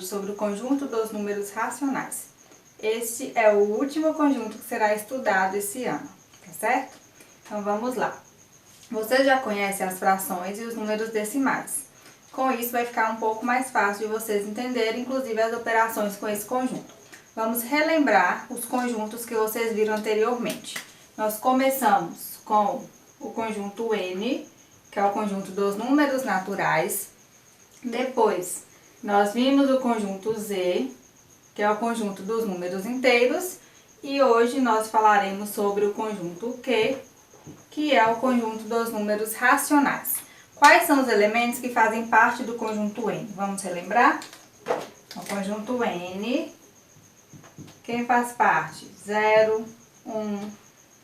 sobre o conjunto dos números racionais. Este é o último conjunto que será estudado esse ano, tá certo? Então vamos lá. Você já conhece as frações e os números decimais. Com isso vai ficar um pouco mais fácil de vocês entenderem, inclusive as operações com esse conjunto. Vamos relembrar os conjuntos que vocês viram anteriormente. Nós começamos com o conjunto N, que é o conjunto dos números naturais. Depois, nós vimos o conjunto Z, que é o conjunto dos números inteiros. E hoje nós falaremos sobre o conjunto Q, que é o conjunto dos números racionais. Quais são os elementos que fazem parte do conjunto N? Vamos relembrar? O conjunto N, quem faz parte? 0, 1,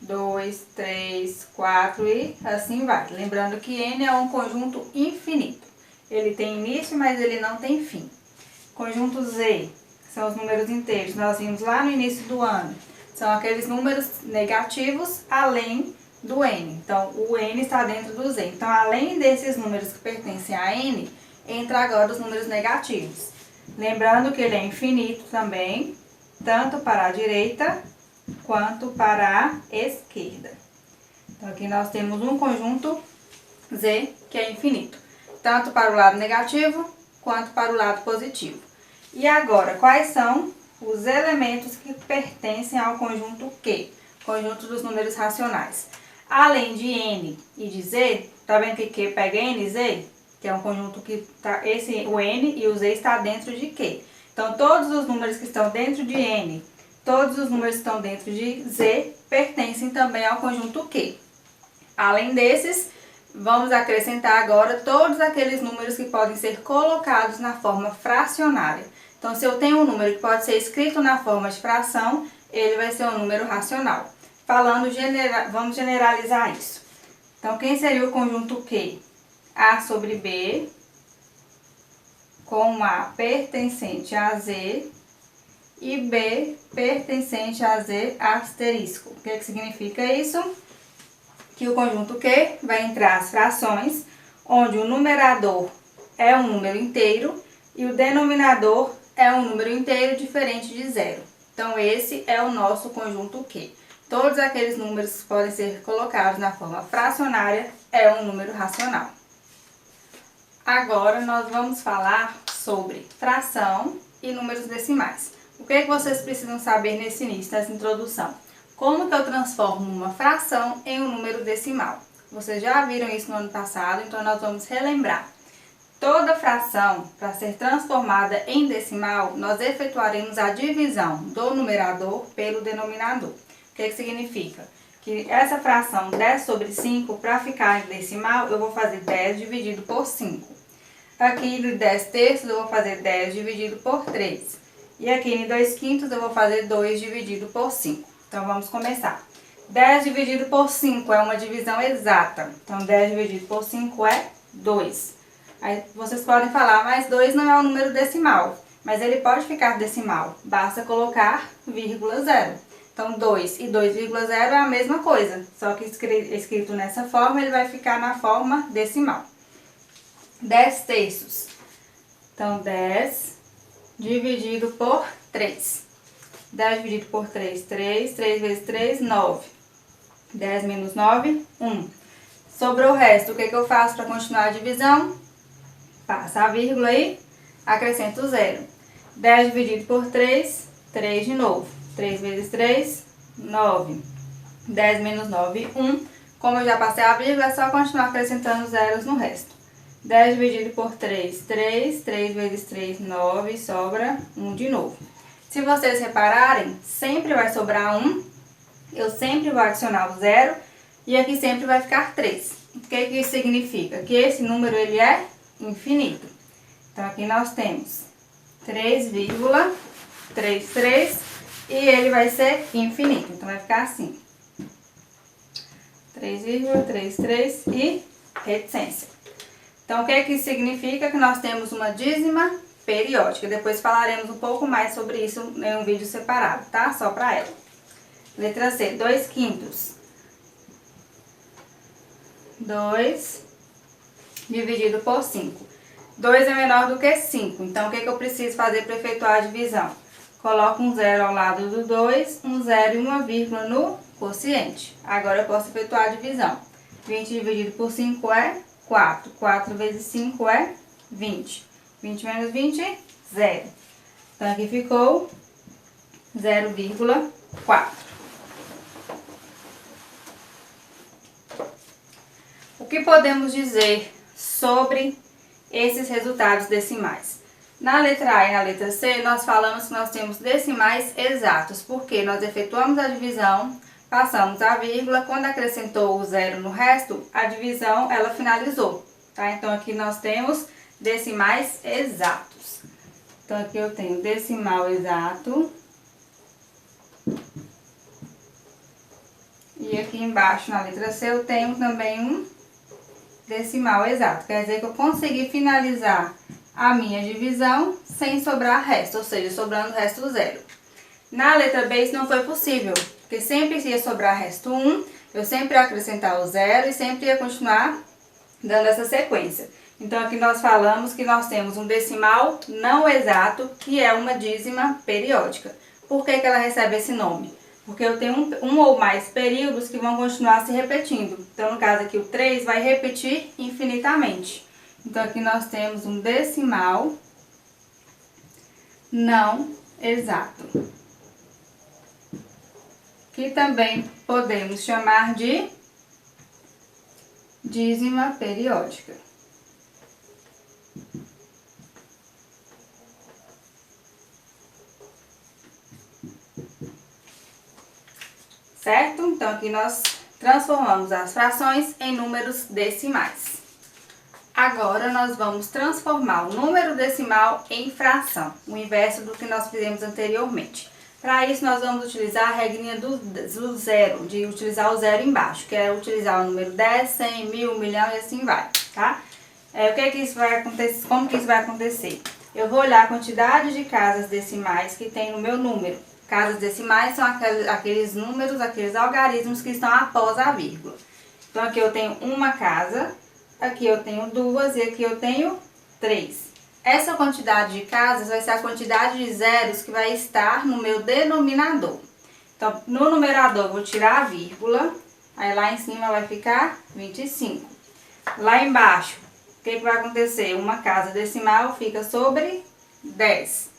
2, 3, 4 e assim vai. Lembrando que N é um conjunto infinito. Ele tem início, mas ele não tem fim. Conjunto Z são os números inteiros. Nós vimos lá no início do ano. São aqueles números negativos além do N. Então, o N está dentro do Z. Então, além desses números que pertencem a N, entra agora os números negativos. Lembrando que ele é infinito também, tanto para a direita quanto para a esquerda. Então, aqui nós temos um conjunto Z que é infinito, tanto para o lado negativo quanto para o lado positivo. E agora, quais são os elementos que pertencem ao conjunto Q, conjunto dos números racionais? Além de N e de Z, tá vendo que Q pega N e Z? Que é um conjunto que tá, o N e o Z está dentro de Q. Então, todos os números que estão dentro de N, todos os números que estão dentro de Z, pertencem também ao conjunto Q. Além desses, vamos acrescentar agora todos aqueles números que podem ser colocados na forma fracionária. Então, se eu tenho um número que pode ser escrito na forma de fração, ele vai ser um número racional. Vamos generalizar isso. Então, quem seria o conjunto Q? A sobre B, com A pertencente a Z e B pertencente a Z asterisco. O que significa isso? Que o conjunto Q vai entrar as frações, onde o numerador é um número inteiro e o denominador é um número inteiro diferente de zero. Então, esse é o nosso conjunto Q. Todos aqueles números que podem ser colocados na forma fracionária é um número racional. Agora, nós vamos falar sobre fração e números decimais. O que vocês precisam saber nesse início, nessa introdução? Como que eu transformo uma fração em um número decimal? Vocês já viram isso no ano passado, então nós vamos relembrar. Toda fração, para ser transformada em decimal, nós efetuaremos a divisão do numerador pelo denominador. O que significa? Que essa fração 10 sobre 5, para ficar em decimal, eu vou fazer 10 dividido por 5. Aqui no 10 terços, eu vou fazer 10 dividido por 3. E aqui no 2 quintos, eu vou fazer 2 dividido por 5. Então, vamos começar. 10 dividido por 5 é uma divisão exata. Então, 10 dividido por 5 é 2. Aí, vocês podem falar, mas 2 não é um número decimal. Mas ele pode ficar decimal. Basta colocar vírgula 0. Então, 2 e 2,0 é a mesma coisa. Só que escrito nessa forma, ele vai ficar na forma decimal. 10 terços. Então, 10 dividido por 3. 10 dividido por 3, 3. 3 vezes 3, 9. 10 menos 9, 1. Sobrou o resto. O que eu faço para continuar a divisão? Passa a vírgula e acrescento 0. 10 dividido por 3, 3 de novo. 3 vezes 3, 9. 10 menos 9, 1. Como eu já passei a vírgula, é só continuar acrescentando zeros no resto. 10 dividido por 3, 3. 3 vezes 3, 9. Sobra 1 de novo. Se vocês repararem, sempre vai sobrar 1. Eu sempre vou adicionar o 0. E aqui sempre vai ficar 3. O que isso significa? Que esse número ele é infinito. Então, aqui nós temos 3,33 e ele vai ser infinito. Então, vai ficar assim. 3,33 e reticência. Então, o que isso significa? Que nós temos uma dízima periódica. Depois falaremos um pouco mais sobre isso em um vídeo separado, tá? Só para ela. Letra C, 2 quintos. 2 dividido por 5. 2 é menor do que 5. Então, o que eu preciso fazer para efetuar a divisão? Coloco um 0 ao lado do 2, um 0 e uma vírgula no quociente. Agora eu posso efetuar a divisão. 20 dividido por 5 é 4. 4 vezes 5 é 20. 20 menos 20, 0. Então, aqui ficou 0,4. O que podemos dizer sobre esses resultados decimais? Na letra A e na letra C, nós falamos que nós temos decimais exatos, porque nós efetuamos a divisão, passamos a vírgula, quando acrescentou o zero no resto, a divisão ela finalizou, tá? Então, aqui nós temos decimais exatos. Então, aqui eu tenho decimal exato. E aqui embaixo, na letra C, eu tenho também um decimal exato. Quer dizer que eu consegui finalizar a minha divisão sem sobrar resto, ou seja, sobrando o resto zero. Na letra B, isso não foi possível, porque sempre ia sobrar resto 1, eu sempre ia acrescentar o zero e sempre ia continuar dando essa sequência. Então, aqui nós falamos que nós temos um decimal não exato, que é uma dízima periódica. Por que ela recebe esse nome? Porque eu tenho um ou mais períodos que vão continuar se repetindo. Então, no caso aqui, o 3 vai repetir infinitamente. Então, aqui nós temos um decimal não exato, que também podemos chamar de dízima periódica. Certo? Então, aqui nós transformamos as frações em números decimais. Agora, nós vamos transformar o número decimal em fração, o inverso do que nós fizemos anteriormente. Para isso, nós vamos utilizar a regrinha do zero, de utilizar o zero embaixo, que é utilizar o número 10, 100, 1000, milhão e assim vai, tá? O que que isso vai acontecer? Como que isso vai acontecer? Eu vou olhar a quantidade de casas decimais que tem no meu número. Casas decimais são aqueles números, aqueles algarismos que estão após a vírgula. Então, aqui eu tenho uma casa, aqui eu tenho duas e aqui eu tenho 3. Essa quantidade de casas vai ser a quantidade de zeros que vai estar no meu denominador. Então, no numerador eu vou tirar a vírgula, aí lá em cima vai ficar 25. Lá embaixo, o que vai acontecer? Uma casa decimal fica sobre 10.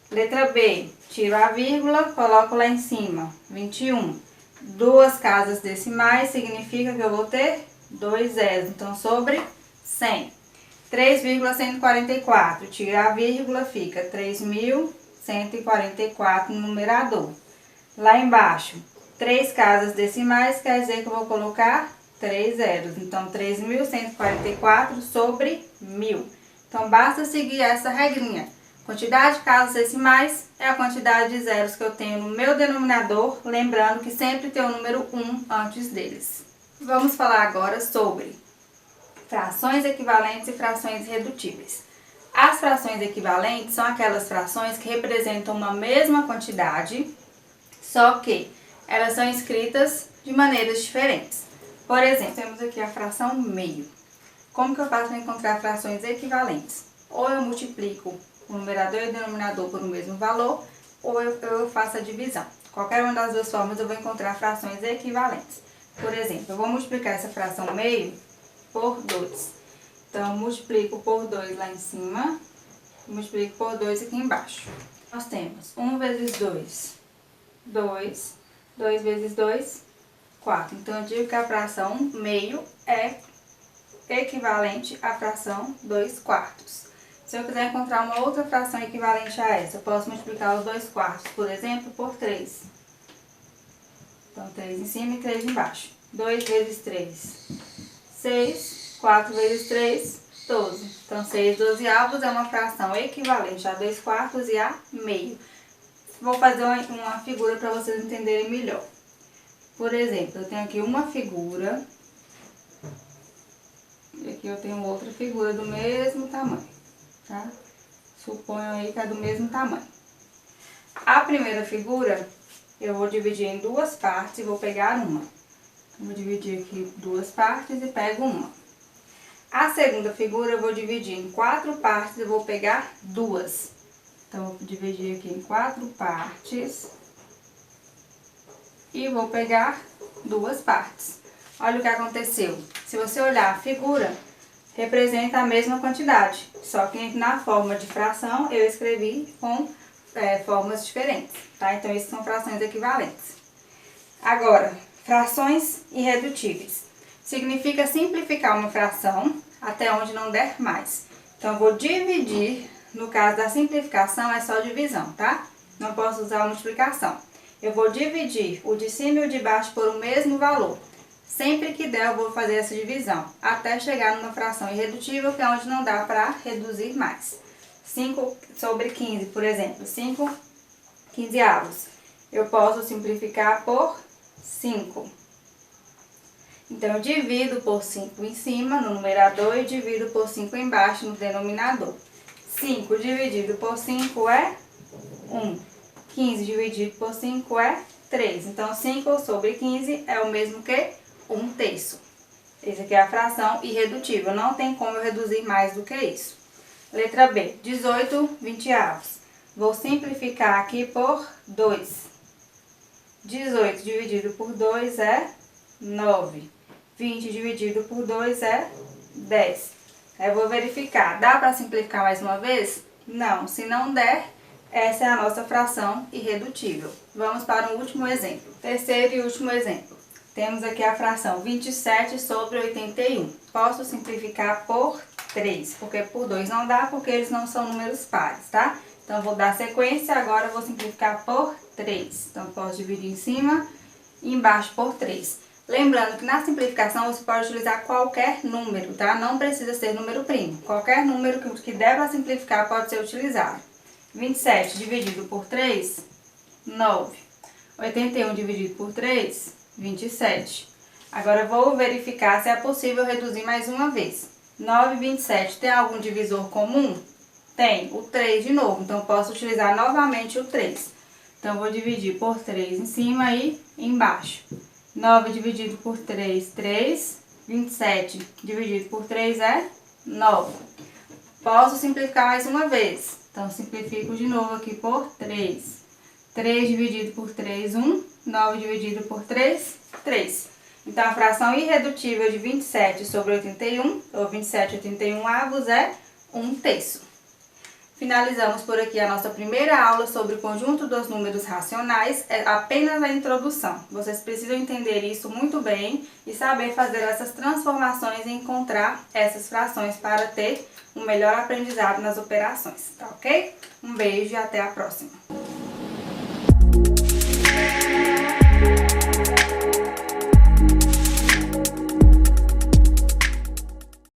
Letra B, tiro a vírgula, coloco lá em cima, 21. Duas casas decimais significa que eu vou ter 2 zeros, então sobre 100. 3,144, tiro a vírgula, fica 3.144 no numerador. Lá embaixo, 3 casas decimais, quer dizer que eu vou colocar 3 zeros. Então, 3.144 sobre 1.000. Então, basta seguir essa regrinha. Quantidade de casas decimais é a quantidade de zeros que eu tenho no meu denominador, lembrando que sempre tem o número 1 antes deles. Vamos falar agora sobre frações equivalentes e frações irredutíveis. As frações equivalentes são aquelas frações que representam uma mesma quantidade, só que elas são escritas de maneiras diferentes. Por exemplo, temos aqui a fração meio. Como que eu faço para encontrar frações equivalentes? Ou eu multiplico o numerador e o denominador por o mesmo valor, ou eu faço a divisão. Qualquer uma das duas formas eu vou encontrar frações equivalentes. Por exemplo, eu vou multiplicar essa fração meio por 2. Então, eu multiplico por 2 lá em cima, multiplico por 2 aqui embaixo. Nós temos 1 vezes 2, 2. 2 vezes 2, 4. Então, eu digo que a fração meio é equivalente à fração 2 quartos. Se eu quiser encontrar uma outra fração equivalente a essa, eu posso multiplicar os 2 quartos, por exemplo, por 3. Então, 3 em cima e 3 embaixo. 2 vezes 3, 6. 4 vezes 3, 12. Então, 6 dozeavos é uma fração equivalente a 2 quartos e a meio. Vou fazer uma figura para vocês entenderem melhor. Por exemplo, eu tenho aqui uma figura. E aqui eu tenho outra figura do mesmo tamanho, tá? Suponho aí que é do mesmo tamanho. A primeira figura, eu vou dividir em duas partes e vou pegar uma. Vou dividir aqui duas partes e pego uma. A segunda figura eu vou dividir em 4 partes, eu vou pegar 2. Então, eu vou dividir aqui em 4 partes e vou pegar 2 partes. Olha o que aconteceu. Se você olhar a figura, representa a mesma quantidade, só que na forma de fração eu escrevi com formas diferentes, tá? Então, isso são frações equivalentes. Agora, frações irredutíveis. Significa simplificar uma fração até onde não der mais. Então, eu vou dividir, no caso da simplificação é só divisão, tá? Não posso usar a multiplicação. Eu vou dividir o de cima e o de baixo por o mesmo valor. Sempre que der, eu vou fazer essa divisão, até chegar numa fração irredutível, que é onde não dá para reduzir mais. 5 sobre 15, por exemplo, 5 quinzeavos. Eu posso simplificar por 5. Então, eu divido por 5 em cima, no numerador, e divido por 5 embaixo, no denominador. 5 dividido por 5 é 1. 15 dividido por 5 é 3. Então, 5 sobre 15 é o mesmo que 1/3. Essa aqui é a fração irredutível. Não tem como eu reduzir mais do que isso. Letra B. 18 vinteavos. Vou simplificar aqui por 2. 18 dividido por 2 é 9. 20 dividido por 2 é 10. Aí eu vou verificar. Dá para simplificar mais uma vez? Não. Se não der, essa é a nossa fração irredutível. Vamos para um último exemplo. Terceiro e último exemplo. Temos aqui a fração 27 sobre 81. Posso simplificar por 3, porque por 2 não dá, porque eles não são números pares, tá? Então, eu vou dar sequência, agora eu vou simplificar por 3. Então, posso dividir em cima e embaixo por 3. Lembrando que na simplificação você pode utilizar qualquer número, tá? Não precisa ser número primo. Qualquer número que der para simplificar pode ser utilizado. 27 dividido por 3, 9. 81 dividido por 3, 27. Agora eu vou verificar se é possível reduzir mais uma vez. 9 e 27 tem algum divisor comum? Tem, o 3 de novo. Então, eu posso utilizar novamente o 3. Então, eu vou dividir por 3 em cima e embaixo. 9 dividido por 3, 3. 27 dividido por 3 é 9. Posso simplificar mais uma vez. Então, simplifico de novo aqui por 3. 3 dividido por 3, 1. 9 dividido por 3, 3. Então, a fração irredutível de 27 sobre 81, ou 27 81avos, é 1/3. Finalizamos por aqui a nossa primeira aula sobre o conjunto dos números racionais, é apenas a introdução. Vocês precisam entender isso muito bem e saber fazer essas transformações e encontrar essas frações para ter um melhor aprendizado nas operações, tá ok? Um beijo e até a próxima!